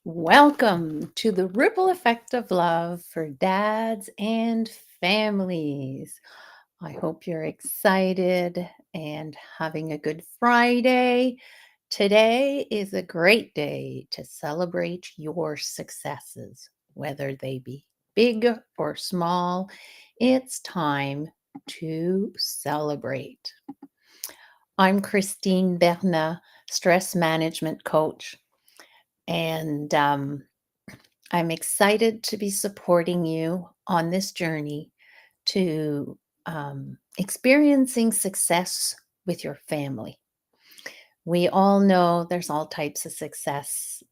Welcome to the ripple effect of love for dads and families. I hope you're excited and having a good Friday. Today is a great day to celebrate your successes, whether they be big or small. It's time to celebrate. I'm Christine Bernat, stress management coach, and I'm excited to be supporting you on this journey to experiencing success with your family. We all know there's all types of successes.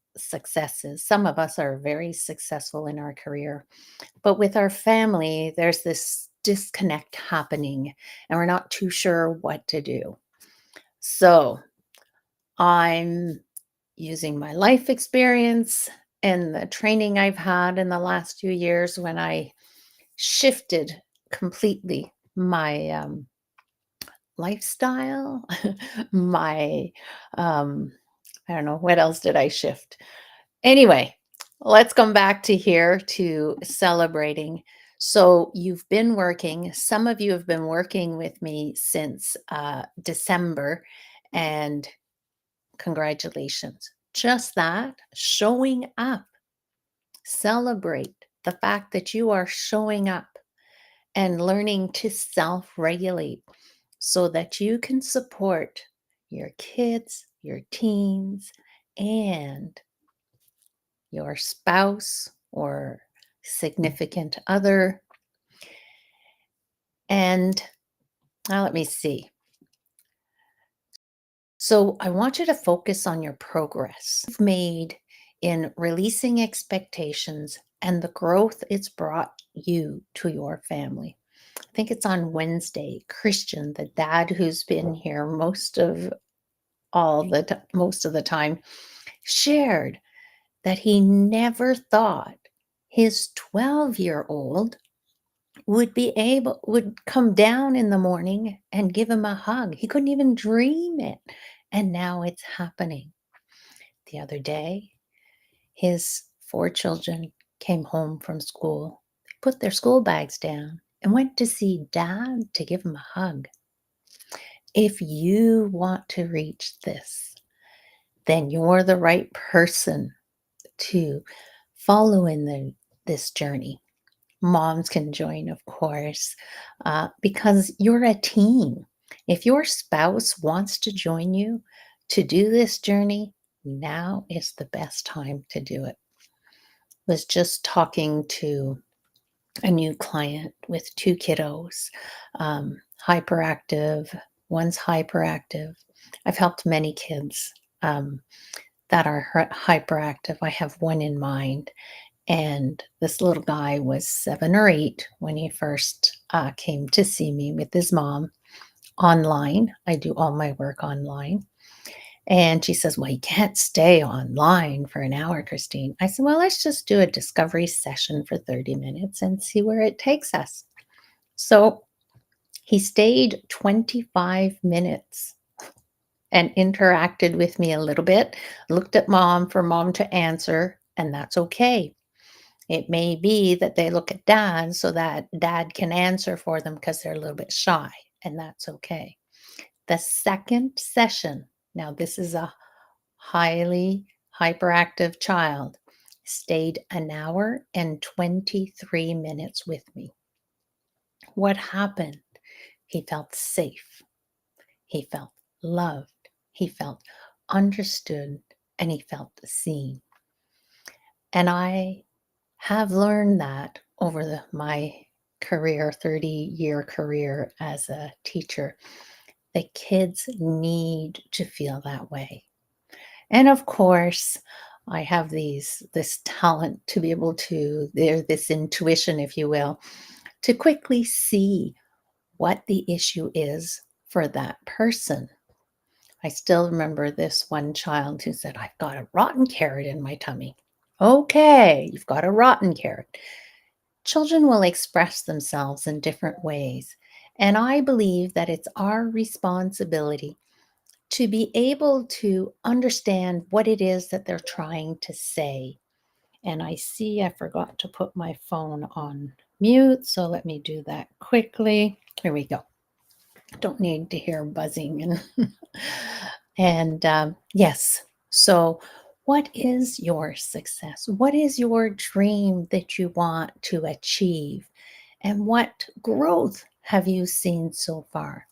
Some of us are very successful in our career, but with our family, there's this disconnect happening, and we're not too sure what to do. So I'm using my life experience and the training I've had in the last few years when I shifted completely my lifestyle, my, um, I don't know, what else did I shift? Anyway, let's come back to here to celebrating. So, you've been working, some of you have been working with me since December, and congratulations. Just that, showing up. Celebrate the fact that you are showing up and learning to self regulate so that you can support your kids, your teens, and your spouse or significant other. And now let me see. So I want you to focus on your progress you've made in releasing expectations and the growth it's brought you to your family. I think it's on Wednesday. Christian, the dad who's been here most of the time, shared that he never thought his 12-year-old would come down in the morning and give him a hug. He couldn't even dream it. And now it's happening. The other day, his 4 children came home from school. They put their school bags down and went to see dad to give him a hug. If you want to reach this, then you're the right person to follow in this journey. Moms can join, of course, because you're a team. If your spouse wants to join you to do this journey, now is the best time to do it. Was just talking to a new client with 2 kiddos, hyperactive. One's hyperactive. I've helped many kids that are hyperactive. I have one in mind. And this little guy was 7 or 8 when he first came to see me with his mom online. I do all my work online. And she says, "Well, you can't stay online for an hour, Christine." I said, "Well, let's just do a discovery session for 30 minutes and see where it takes us." So he stayed 25 minutes and interacted with me a little bit, looked at mom for mom to answer, and that's okay. It may be that they look at dad so that dad can answer for them because they're a little bit shy, and that's okay. The second session, now this is a highly hyperactive child, stayed an hour and 23 minutes with me. What happened? He felt safe. He felt loved. He felt understood, and he felt seen. And I have learned that over my career, 30-year career as a teacher, the kids need to feel that way. And of course, I have this talent to be able to this intuition, if you will, to quickly see what the issue is for that person. I still remember this one child who said, "I've got a rotten carrot in my tummy." Okay, you've got a rotten carrot. Children will express themselves in different ways. And I believe that it's our responsibility to be able to understand what it is that they're trying to say And I see I forgot to put my phone on mute, so let me do that quickly. Here we go. Don't need to hear buzzing and yes. So, what is your success? What is your dream that you want to achieve? And what growth have you seen so far?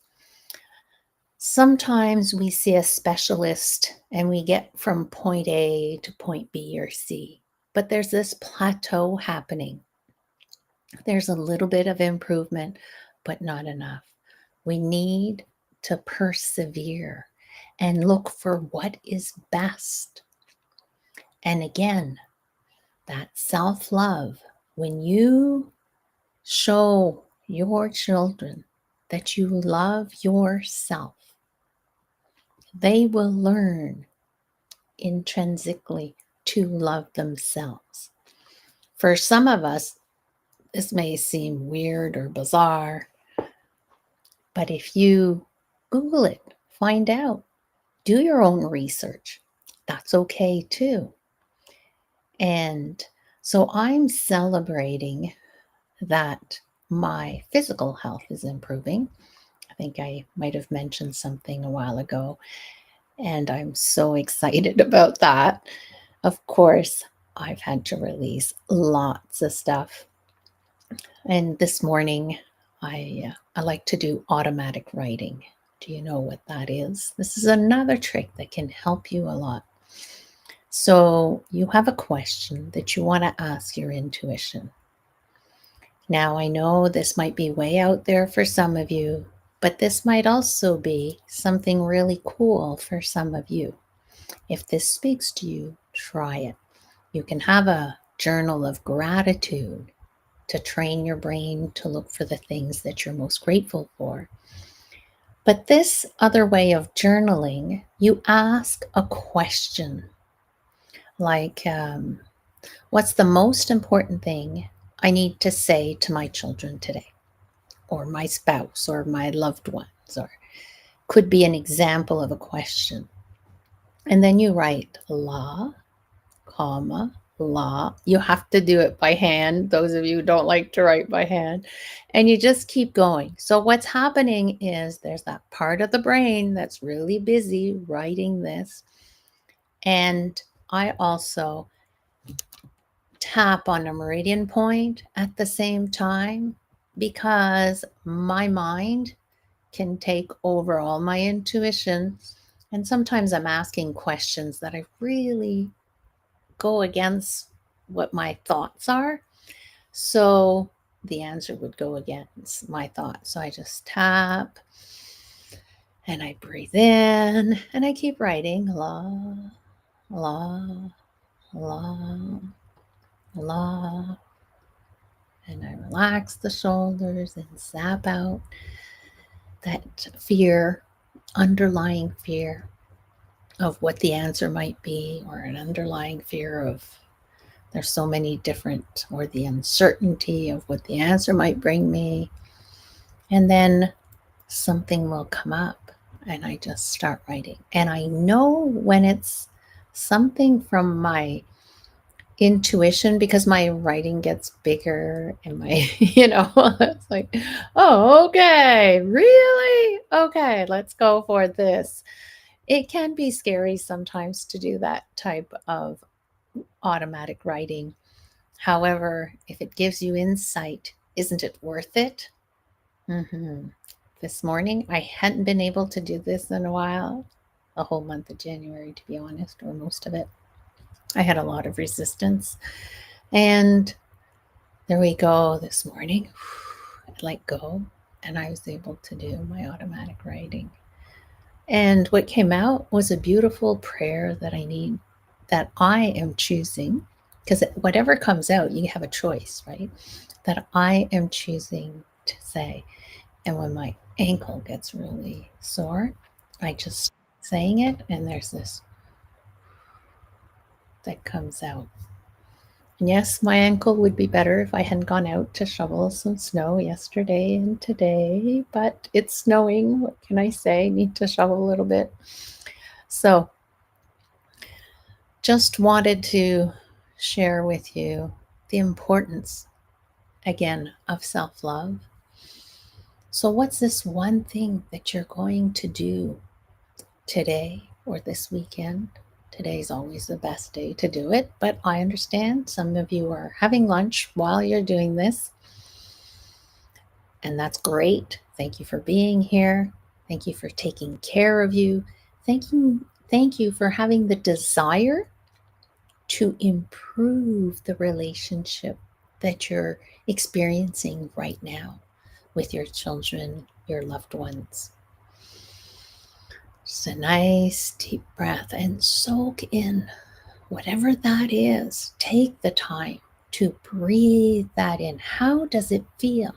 Sometimes we see a specialist and we get from point A to point B or C, but there's this plateau happening. There's a little bit of improvement, but not enough. We need to persevere and look for what is best. And again, that self love, when you show your children that you love yourself, they will learn intrinsically to love themselves. For some of us, this may seem weird or bizarre, but if you Google it, find out, do your own research. That's okay too. And so I'm celebrating that my physical health is improving. I think I might have mentioned something a while ago, and I'm so excited about that. Of course, I've had to release lots of stuff. And this morning, I like to do automatic writing. Do you know what that is? This is another trick that can help you a lot. So, you have a question that you want to ask your intuition. Now, I know this might be way out there for some of you, but this might also be something really cool for some of you. If this speaks to you, try it. You can have a journal of gratitude to train your brain to look for the things that you're most grateful for. But this other way of journaling, you ask a question like, what's the most important thing I need to say to my children today, or my spouse, or my loved ones, or could be an example of a question. And then you write la, comma, la. You have to do it by hand, those of you who don't like to write by hand. And you just keep going. So, what's happening is there's that part of the brain that's really busy writing this. And I also tap on a meridian point at the same time because my mind can take over all my intuition. And sometimes I'm asking questions that I really go against what my thoughts are. So the answer would go against my thoughts. So I just tap and I breathe in and I keep writing la, la, la, la. And I relax the shoulders and zap out that fear, underlying fear of what the answer might be, or an underlying fear of there's so many different, or the uncertainty of what the answer might bring me. And then something will come up and I just start writing. And I know when it's something from my intuition because my writing gets bigger and my, it's like, oh, okay, really? Okay, let's go for this. It can be scary sometimes to do that type of automatic writing. However, if it gives you insight, isn't it worth it? Mm-hmm. This morning, I hadn't been able to do this in a while, the whole month of January, to be honest, or most of it. I had a lot of resistance. And there we go this morning. I let go and I was able to do my automatic writing. And what came out was a beautiful prayer that I am choosing, because whatever comes out, you have a choice, right? That I am choosing to say. And when my ankle gets really sore, I just saying it, and there's this that comes out. And yes, my ankle would be better if I hadn't gone out to shovel some snow yesterday and today, but it's snowing. What can I say? Need to shovel a little bit. So, just wanted to share with you the importance, again, of self love. So, what's this one thing that you're going to do today or this weekend? Today's always the best day to do it, but I understand some of you are having lunch while you're doing this, and that's great. Thank you for being here. Thank you for taking care of you. Thank you, thank you for having the desire to improve the relationship that you're experiencing right now with your children, your loved ones. Just a nice deep breath and soak in whatever that is. Take the time to breathe that in. How does it feel?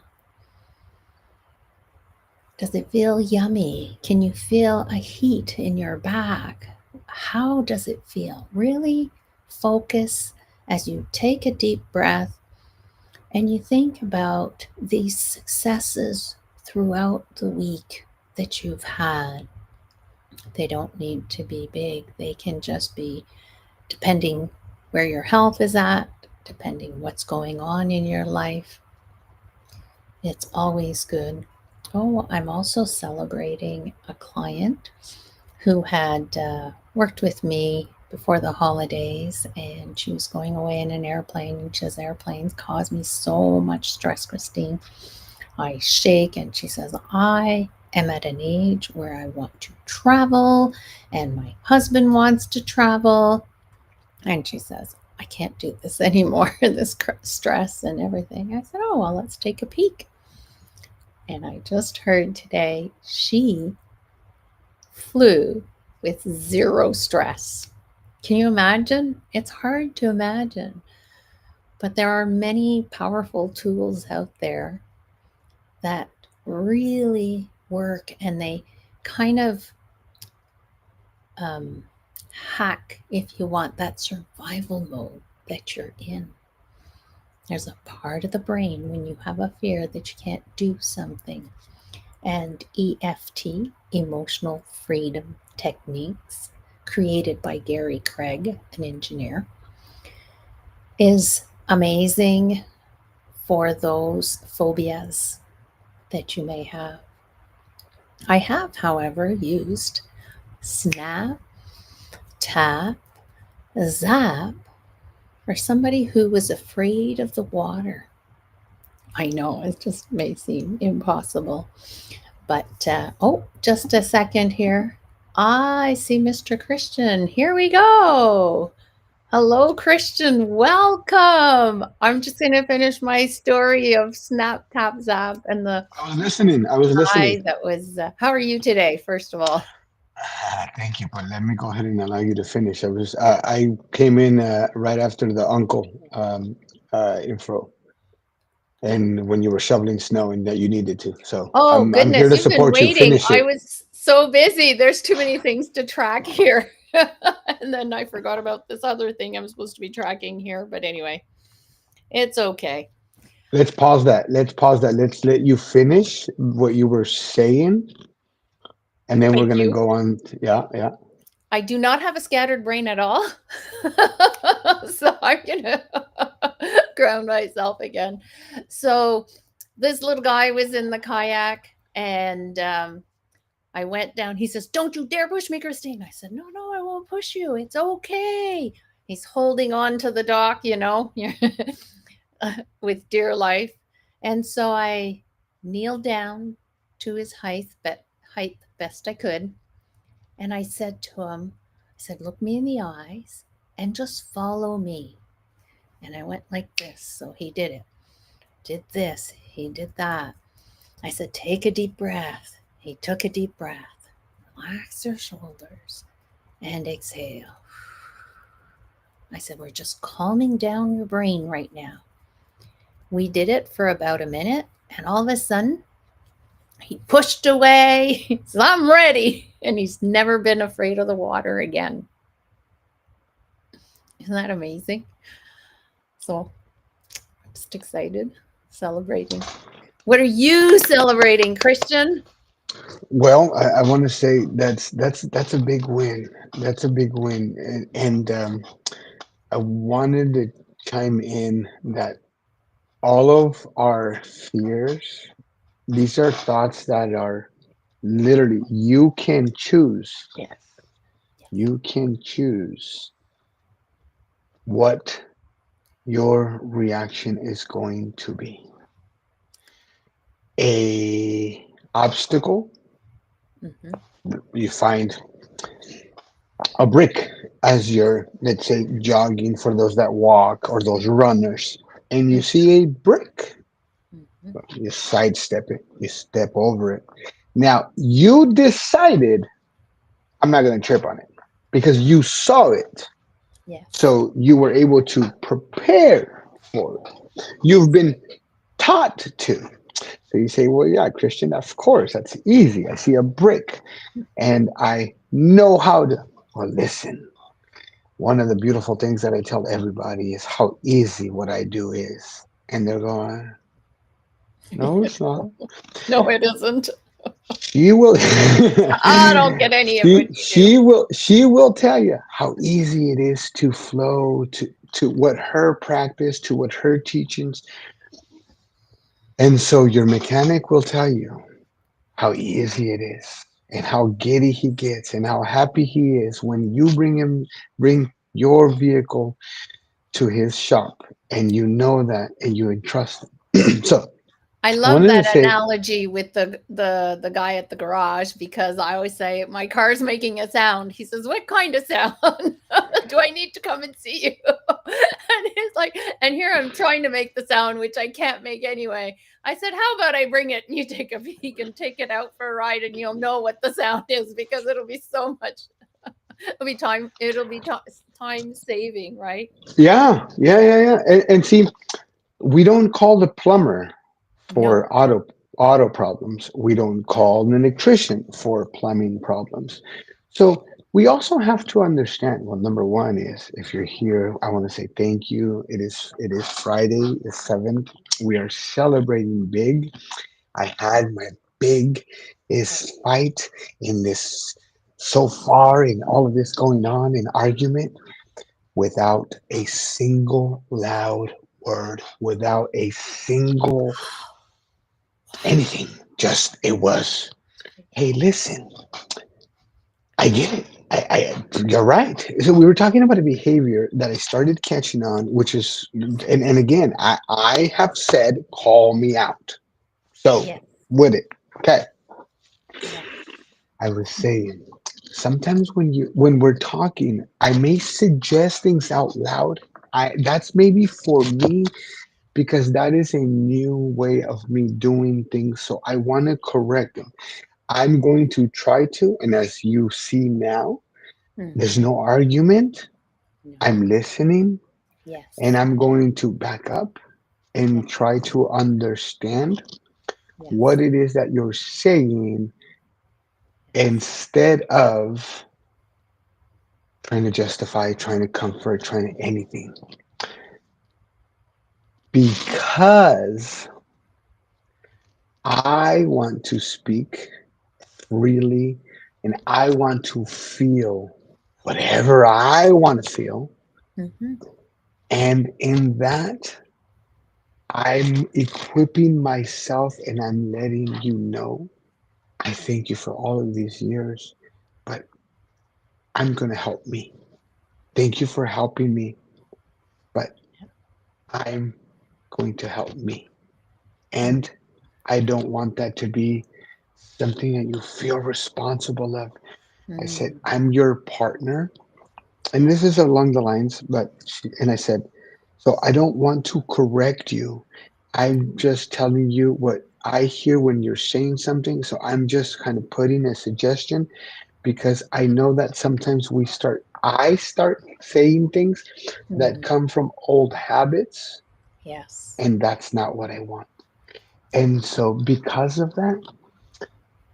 Does it feel yummy? Can you feel a heat in your back? How does it feel? Really focus as you take a deep breath and you think about these successes throughout the week that you've had. They don't need to be big, they can just be depending where your health is at, depending what's going on in your life. It's always good. Oh, I'm also celebrating a client who had worked with me before the holidays, and she was going away in an airplane. And she says, airplanes cause me so much stress, Christine. I shake, and she says, I am at an age where I want to travel, and my husband wants to travel. And she says, I can't do this anymore, this stress and everything. I said, oh, well, let's take a peek. And I just heard today she flew with zero stress. Can you imagine? It's hard to imagine. But there are many powerful tools out there that really work, and they kind of um, hack, if you want, that survival mode that you're in. There's a part of the brain when you have a fear that you can't do something. And EFT, Emotional Freedom Techniques, created by Gary Craig, an engineer, is amazing for those phobias that you may have. I have, however, used Snap, Tap, Zap for somebody who was afraid of the water. I know it just may seem impossible, but oh, just a second here. I see Mr. Christian. Here we go. Hello, Christian. Welcome. I'm just going to finish my story of Snap, Tap, Zap and the I was listening. I was listening. guy that was. How are you today, first of all? Thank you, but let me go ahead and allow you to finish. I came in right after the uncle info, and when you were shoveling snow and that you needed to. So Oh, I'm here goodness. to You've been support you. waiting. Finish I it. was so busy. There's too many things to track here. And then I forgot about this other thing I'm supposed to be tracking here. But anyway, it's okay. Let's pause that. Let's pause that. Let's let you finish what you were saying, and then we're Thank gonna you. go on. Yeah, yeah. I do not have a scattered brain at all. So I'm going to ground myself again. So this little guy was in the kayak, and I went down. He says, don't you dare push me, Christine. I said, no, no, I won't push you. It's okay. He's holding on to the dock, with dear life. And so I kneeled down to his height best I could. And I said to him, I said, look me in the eyes and just follow me. And I went like this. So he did it. Did this. He did that. I said, take a deep breath. He took a deep breath. Relax your shoulders and exhale. I said, we're just calming down your brain right now. We did it for about a minute, and all of a sudden, he pushed away. He said, I'm ready. And he's never been afraid of the water again. Isn't that amazing? So I'm just excited, celebrating. What are you celebrating, Christian? Well, I want to say that's a big win. That's a big win, and I wanted to chime in that all of our fears, these are thoughts that are literally, you can choose. Yes. Yes. You can choose what your reaction is going to be. A obstacle, Hmm. you find a brick as you're, let's say, jogging for those that walk or those runners, and you see a brick. Hmm. You sidestep it, you step over it. Now, you decided, I'm not going to trip on it because you saw it. Yes. So you were able to prepare for it. You've Yes. been taught to. So you say, well, yeah, Christian, of course, that's easy. I see a brick and I know how to. Well, listen, one of the beautiful things that I tell everybody is how easy what I do is. And they're going, no, it's not. No, it isn't. She will I don't get any of what you do. she will tell you how easy it is to flow to what her practice, to what her teachings. And so your mechanic will tell you how easy it is and how giddy he gets and how happy he is when you bring your vehicle to his shop and you know that and you entrust him. So I I love wanted to that say, analogy with the guy at the garage because I always say my car's making a sound. He says, "What kind of sound? Do I need to come and see you?" And he's like, and here I'm trying to make the sound, which I can't make anyway. I said, "How about I bring it and you take a peek and take it out for a ride, and you'll know what the sound is because it'll be so much. It'll be time saving, right?" yeah. And see, we don't call the plumber No. for auto problems. We don't call an electrician for plumbing problems. So we also have to understand. Well, number one is if you're here, I want to say thank you. It is Friday, the 7th. We are celebrating big. I had my big is fight in this so far in all of this going on in argument without a single loud word, without a single anything. Just it was, hey, listen, I get it. You're right. So we were talking about a behavior that I started catching on, which is, and again, I have said, call me out. So Yes. with it, okay. Yes. I was saying, sometimes when we're talking, I may suggest things out loud. That's maybe for me because that is a new way of me doing things. So I want to correct them. I'm going to try to, and as you see now, there's Hmm. no argument. No. I'm listening and Yes. I'm going to back up Yes. and try to understand what Yes. it is that you're saying Yes. instead of trying to justify, trying to comfort, trying to anything. Because I want to speak freely and I want to feel whatever I want to feel. Hmm. And in that, I'm equipping myself and I'm letting you know. I thank you for all of these years, but I'm going to help me. Thank you for helping me, but I'm going to help me. And I don't want that to be something that you feel responsible of. I said, Mm-hmm. I'm your partner. And this is along the lines, and I said, so I don't want to correct you. I'm just telling you what I hear when you're saying something. So I'm just kind of putting a suggestion because I know that sometimes I start saying things that Mm-hmm. come from old habits, Yes. and that's not what I want. And so because of that,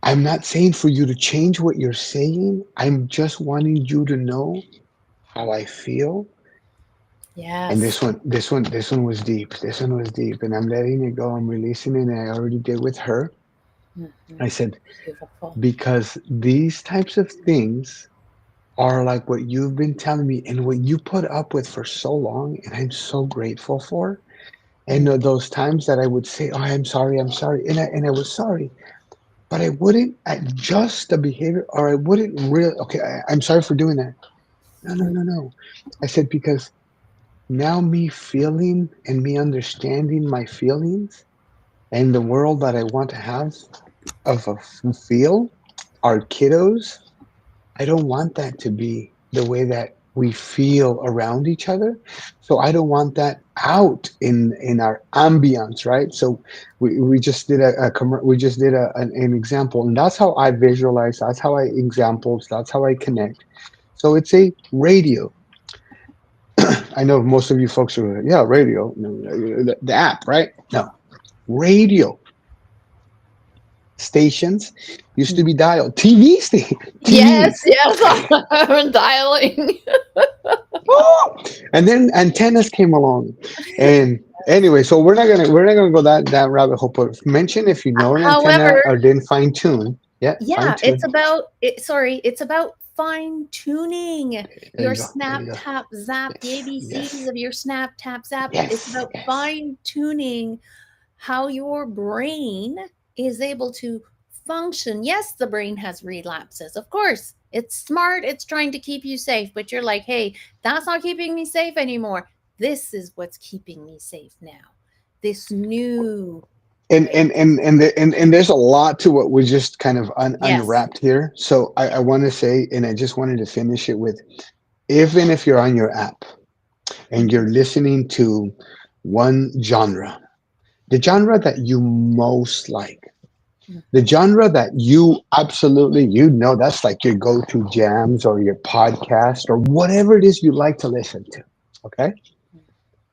I'm not saying for you to change what you're saying. I'm just wanting you to know how I feel. And Yes. this one was deep. This one was deep. And I'm letting it go. I'm releasing it. And I already did with her. Mm-hmm. I said, Beautiful. because these types of things are like what you've been telling me and what you put up with for so long, and I'm so grateful for. And Mm. those times that I would say, "Oh, I'm sorry," and I was sorry, but I wouldn't adjust the behavior, or I wouldn't really. Okay, I'm sorry for doing that. No, no, Mm. no, no. I said because now me feeling and me understanding my feelings and the world that I want to have of a feel our kiddos, I don't want that to be the way that we feel around each other. So I don't want that out in our ambience, right? So we just did we just did an example, and that's how I visualize. That's how I examples. That's how I connect. So it's a radio. I know most of you folks are like, yeah, radio, the app, right? No, radio stations used to Mm. be dialed. TV station, Yes, TVs. yes, I'm dialing. Oh! And then antennas came along, and anyway, so we're not gonna go that rabbit hole. But mention if you know an antenna However, or didn't fine tune. Yeah, fine yeah, tune. it's about fine tuning There your you go. There snap, you go. tap, zap, the Yes, ABCs yes, of your snap, tap, zap. It's yes, about yes. fine tuning how your brain is able to function. Yes, the brain has relapses. Of course, it's smart. It's trying to keep you safe, but you're like, hey, that's not keeping me safe anymore. This is what's keeping me safe now. This new And way. and and and, and there's a lot to what was just kind of Yes. unwrapped here. So I want to say, and I just wanted to finish it with, even if you're on your app and Mhm. you're listening to one genre, the genre that you most like, the Mhm. genre that you absolutely, that's like your go-to jams or your podcast or whatever it is you like to listen to. Okay.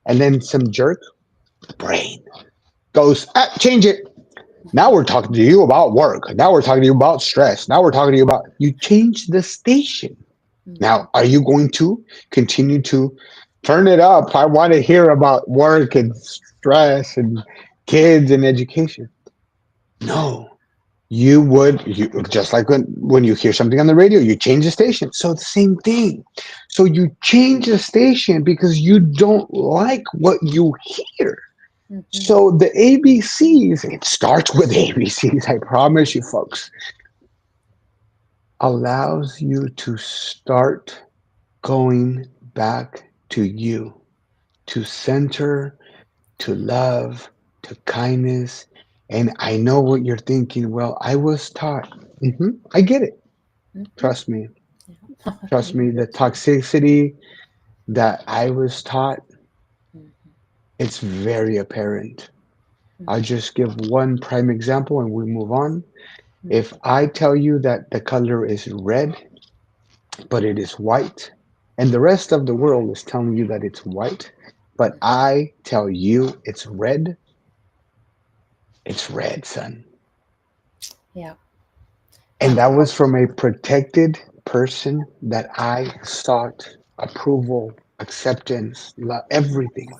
And then some jerk brain goes, change it. Now we're talking to you about work. Now we're talking to you about stress. Now we're talking to you about, you change the station. Mhm. Now, are you going to continue to turn it up? I want to hear about work and stress and kids and education. No, you just like when you hear something on the radio, you change the station. So the same thing. So you change the station because you don't like what you hear. Mhm. So the ABCs, it starts with ABCs, I promise you folks, allows you to start going back to you, to center, to love, to kindness. And I know what you're thinking. Well, I was taught. I get it. Mhm. Trust me. Yeah. Trust You me. do The too. toxicity that I was taught, Mhm. it's very apparent. I'll Mhm. just give one prime example and we move on. If Mhm. I tell you that the color is red, but it is white, and the rest of the world is telling you that it's white, but I tell you it's red, son. Yeah. And that was Unfortunately. from a protected person that I sought approval, acceptance, everything.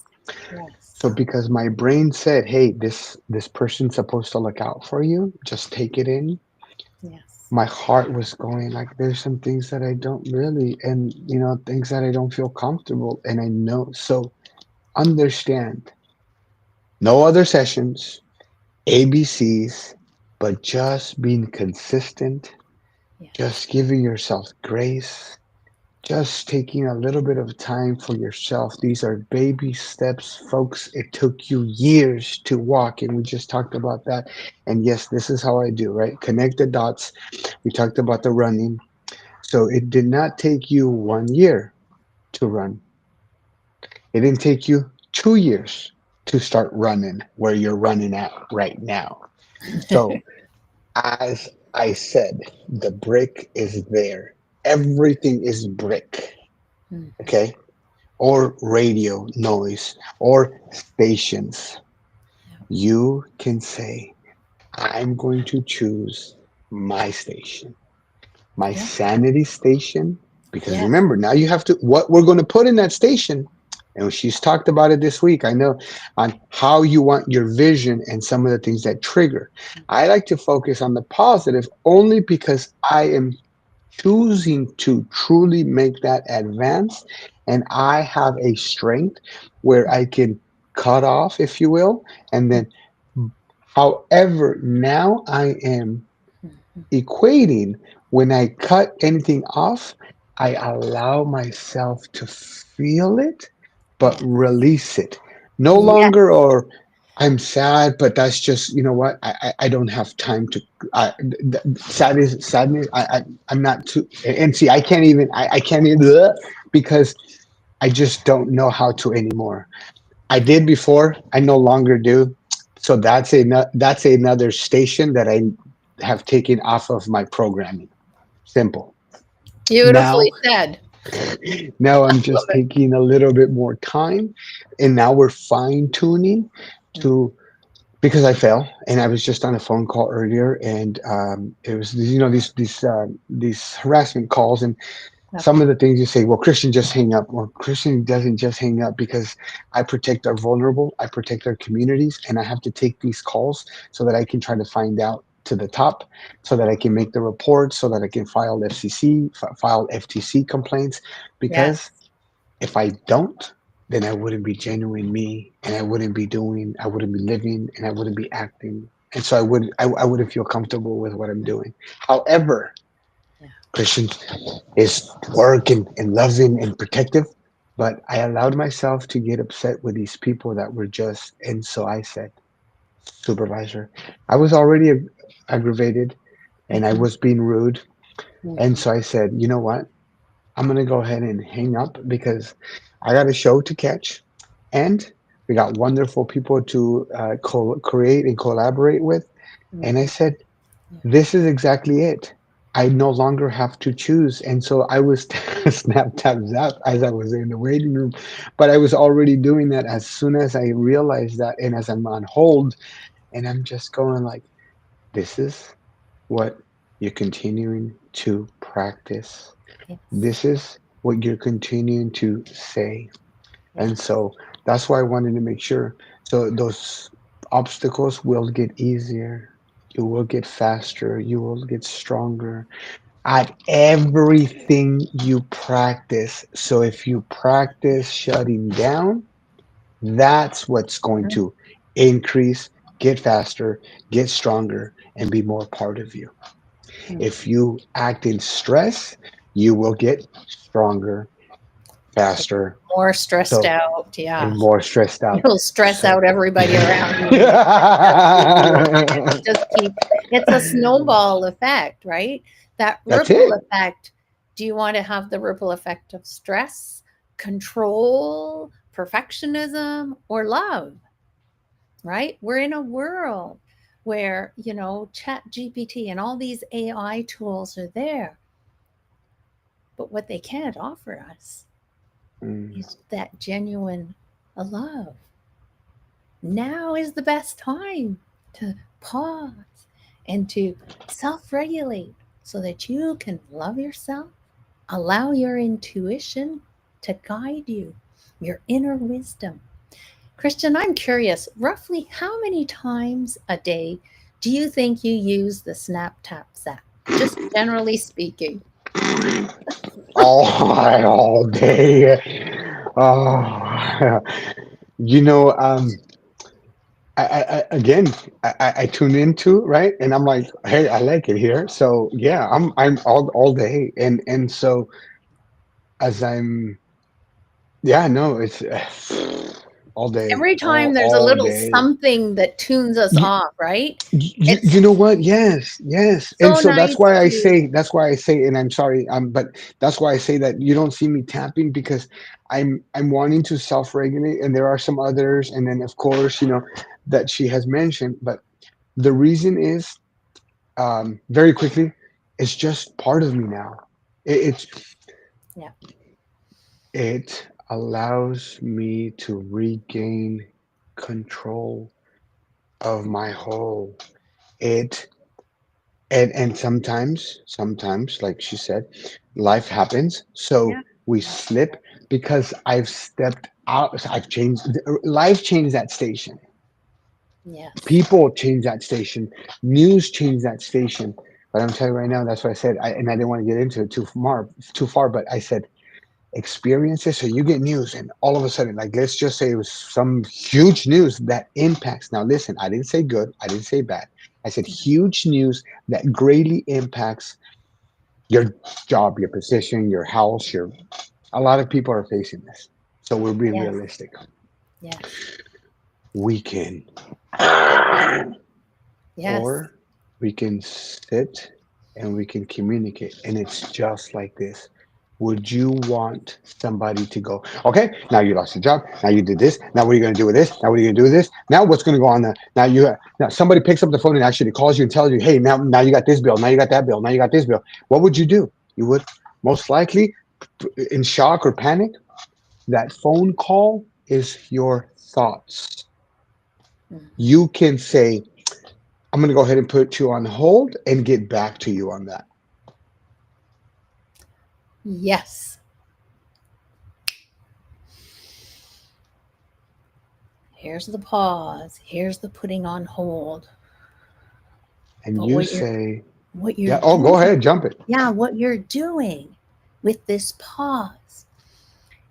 So Yes. because my brain said, "Hey, this person's supposed to look out for you, just take it in." Yes. My heart was going like, there's some things that I don't really, and things that I don't feel comfortable, and I know. So understand, no other sessions, ABCs, but just being consistent, Yes. just giving yourself grace, just taking a little bit of time for yourself. These are baby steps, folks. It took you years to walk, and we just talked about that. And yes, this is how I do, right? Connect the dots. We talked about the running. So it did not take you 1 year to run. It didn't take you 2 years to start running where you're running at right now. So as I said, the brick is there. Everything is brick. Mhm. Okay, or radio noise or stations. Yeah. You can say, I'm going to choose my station, my Yeah. sanity station. Because Yes. remember, now you have to, what we're going to put in that station. And she's talked about it this week, I know, on how you want your vision and some of the things that trigger. I like to focus on the positive only because I am choosing to truly make that advance, and I have a strength where I can cut off, if you will, and then, however, now I am Mhm. equating when I cut anything off, I allow myself to feel it, but Yes. release it. No longer, Yes. or I'm sad, but that's just, you know what? I don't have time to. Sadness. I'm not too. And see, I can't even because I just don't know how to anymore. I did before. I no longer do. So that's another station that I have taken off of my programming. Simple. Now, Beautifully said. now I'm Love just it. taking a little bit more time, and now we're fine tuning Mm. to, because I fell, and I was just on a phone call earlier, and it was, these harassment calls, and some Okay. of the things you say, well, Christian, just hang up. Well, Christian doesn't just hang up, because I protect our vulnerable, I protect our communities, and I have to take these calls so that I can try to find out to the top, so that I can make the reports, so that I can file file FTC complaints. Because Yes. if I don't, then I wouldn't be genuine me, and I wouldn't be living, and I wouldn't be acting. And so I wouldn't feel comfortable with what I'm doing. However, Yeah. Christian is work and loving and protective. But I allowed myself to get upset with these people that were just, and so I said, supervisor, I was already aggravated, and I Mhm. was being rude. And Mhm. so I said, you know what? I'm going to go ahead and hang up, because I got a show to catch, and we got wonderful people to create and collaborate with. And I Mhm. said, Yeah. this is exactly it. I no longer have to choose. And so I was snap, tap, zap as I was in the waiting room. But I was already doing that as soon as I realized that. And as I'm on hold, and I'm just going like, this is what you're continuing to practice. Yes. This is what you're continuing to say. And Yes. so that's why I wanted to make sure. So those obstacles will get easier. You will get faster. You will get stronger at everything you practice. So if you practice shutting down, that's what's going Mhm. to increase, get faster, get stronger, and be more part of you. If Mhm. you act in stress, you will get stronger, faster, More stressed so, out. Yeah. and more stressed out. You'll stress So out everybody around you, and it just keep moving. It just keep it's a snowball effect, right? That that's ripple it. effect. Do you want to have the ripple effect of stress, control, perfectionism, or love? Right? We're in a world where, Chat GPT and all these AI tools are there, but what they can't offer us Mm, is that genuine love. Now is the best time to pause and to self regulate so that you can love yourself, allow your intuition to guide you, your inner wisdom. Christian, I'm curious, roughly how many times a day do you think you use the Snap Tap Zap? Just generally speaking. all day. Oh, you know, again, I tune into, right, and I'm like, hey, I like it here. So yeah, I'm all day, and so as I'm, yeah, no, it's all day, Every time there's a all little day. something that tunes us off, right? It's You know what? Yes, yes. And so so that's nice why I to. say, and I'm sorry, but that's why I say that you don't see me tapping, because I'm wanting to self-regulate, and there are some others, and then of course, that she has mentioned, but the reason is, very quickly, it's just part of me now. It's Yeah. it allows me to regain control of my whole. It and sometimes, like she said, life happens, so Yeah. we Yeah. slip, because I've stepped out, I've changed, life changed that station, Yes. people change that station, news change that station, But I'm telling you right now, that's what I said. And I didn't want to get into it too far, but I said experiences. So you get news, and all of a sudden, like let's just say it was some huge news that impacts. Now, listen, I didn't say good, I didn't say bad. I said huge news that greatly impacts your job, your position, your house. Your A lot of people are facing this, so we're being Yes. realistic. Yes. We can, Yes. or we can sit and we can communicate, and it's just like this. Would you want somebody to go, okay, now you lost your job, now you did this, now what are you going to do with this, now what are you going to do with this, now what's going to go on there, now somebody picks up the phone and actually calls you and tells you, hey, now you got this bill, now you got that bill, now you got this bill. What would you do? You would most likely, in shock or panic. That phone call is your thoughts. Mhm. You can say, I'm going to go ahead and put you on hold and get back to you on that. Yes. Here's the pause. Here's the putting on hold. And But you say, what you're yeah, oh, go doing, ahead, jump it. yeah, what you're doing with this pause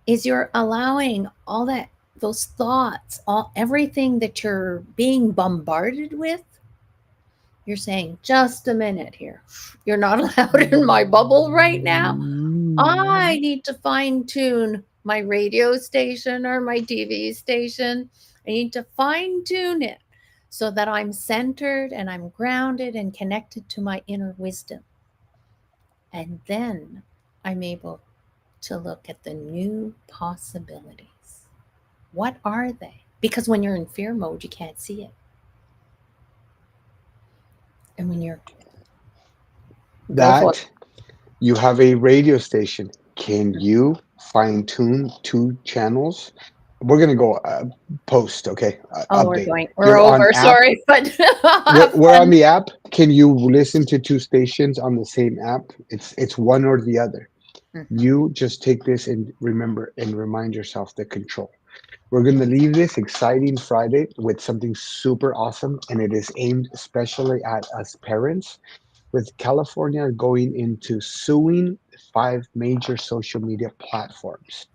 is you're allowing all that, those thoughts, all everything that you're being bombarded with. You're saying, just a minute here. You're not allowed in my bubble right now. I need to fine tune my radio station or my TV station. I need to fine tune it so that I'm centered and I'm grounded and connected to my inner wisdom. And then I'm able to look at the new possibilities. What are they? Because when you're in fear mode, you can't see it. And when you're, go for it. That you have a radio station. Can you fine tune two channels? We're going to go post, okay? Oh, Update. we're You're on over. app. Sorry, but We're, have we're on fun. the app. Can you listen to two stations on the same app? It's one or the other. Mhm. You just take this and remember and remind yourself the control. We're going to leave this exciting Friday with something super awesome, and it is aimed especially at us parents. With California going into suing five major social media platforms,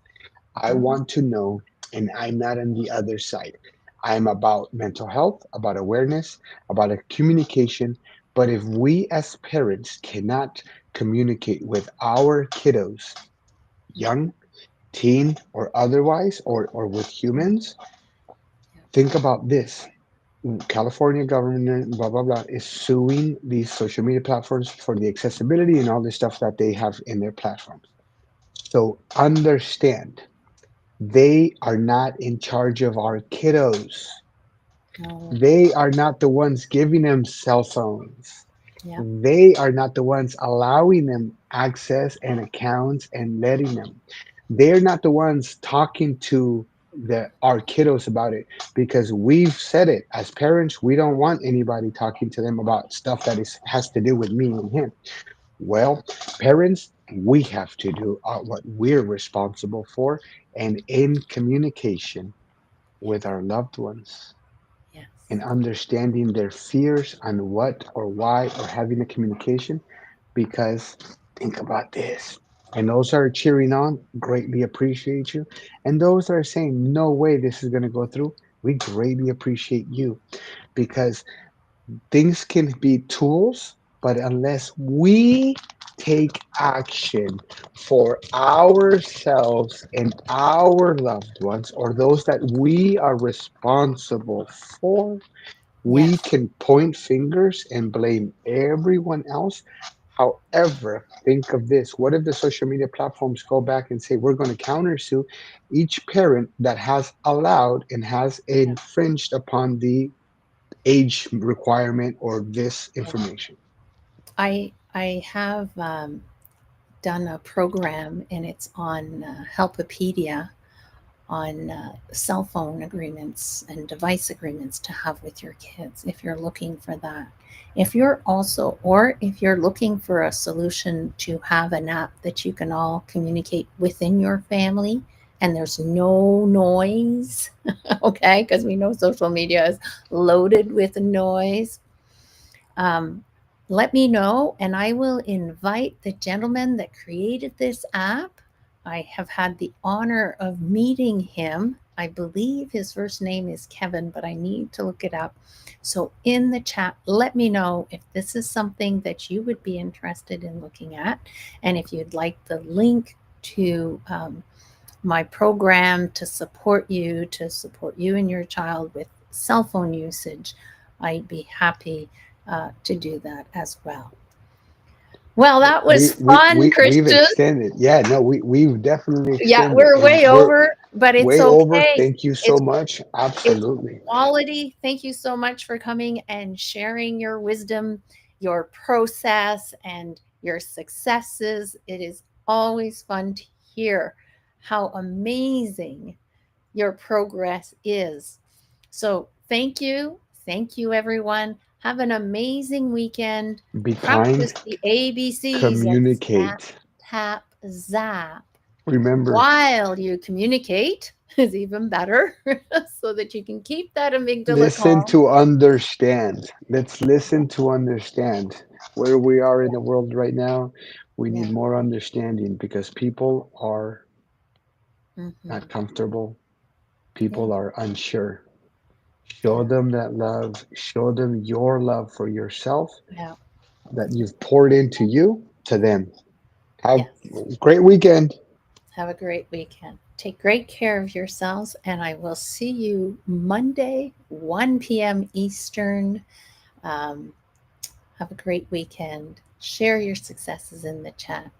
I Mhm. want to know, and I'm not on the other side. I'm about mental health, about awareness, about a communication. But if we as parents cannot communicate with our kiddos, young, teen, or otherwise, or with humans, think about this. California government, blah, blah, blah, is suing these social media platforms for the accessibility and all the stuff that they have in their platforms. So understand, they are not in charge of our kiddos. No. They are not the ones giving them cell phones. Yeah. They are not the ones allowing them access and accounts and letting them. They're not the ones talking to our kiddos about it, because we've said it as parents. We don't want anybody talking to them about stuff that has to do with me and him. Well, parents, we have to do what we're responsible for, and in communication with our loved ones Yes. and understanding their fears on what or why, or having a communication. Because think about this. And those that are cheering on, greatly appreciate you. And those that are saying, no way this is going to go through, we greatly appreciate you, because things can be tools, but unless we take action for ourselves and our loved ones, or those that we are responsible for, we Yes. can point fingers and blame everyone else. However, think of this. What if the social media platforms go back and say, we're going to countersue each parent that has allowed and has infringed upon the age requirement or this information? I have done a program, and it's on Helpopedia, on cell phone agreements and device agreements to have with your kids if you're looking for that. If you're also, or if you're looking for a solution to have an app that you can all communicate within your family and there's no noise, okay, because we know social media is loaded with noise. Um, let me know, and I will invite the gentleman that created this app. I have had the honor of meeting him. I believe his first name is Kevin, but I need to look it up. So, in the chat, let me know if this is something that you would be interested in looking at, and if you'd like the link to my program to support you and your child with cell phone usage, I'd be happy to do that as well. Well, that was fun, We've Christian. extended. Yeah, no, we've definitely Yeah, extended, we're and way we're over, but it's way over. okay. Thank you so It's much. it's Absolutely. quality. Thank you so much for coming and sharing your wisdom, your process, and your successes. It is always fun to hear how amazing your progress is. So, thank you. Thank you, everyone. Have an amazing weekend. Be kind. Practice the ABCs of snap, Communicate. tap, zap Remember, while you communicate is even better so that you can keep that amygdala listen calm. to understand. Let's Yeah, listen to understand where we are in yeah, the world right now. We yeah. need more understanding because people are Hmm. not comfortable. Yeah, People are unsure. Show yeah, them that love. Show them your love for yourself yeah. that you've poured into you to them. Have Yes. a great weekend. Have a great weekend. Take great care of yourselves, and I will see you Monday, 1 p.m. Eastern. Um, have a great weekend. Share your successes in the chat.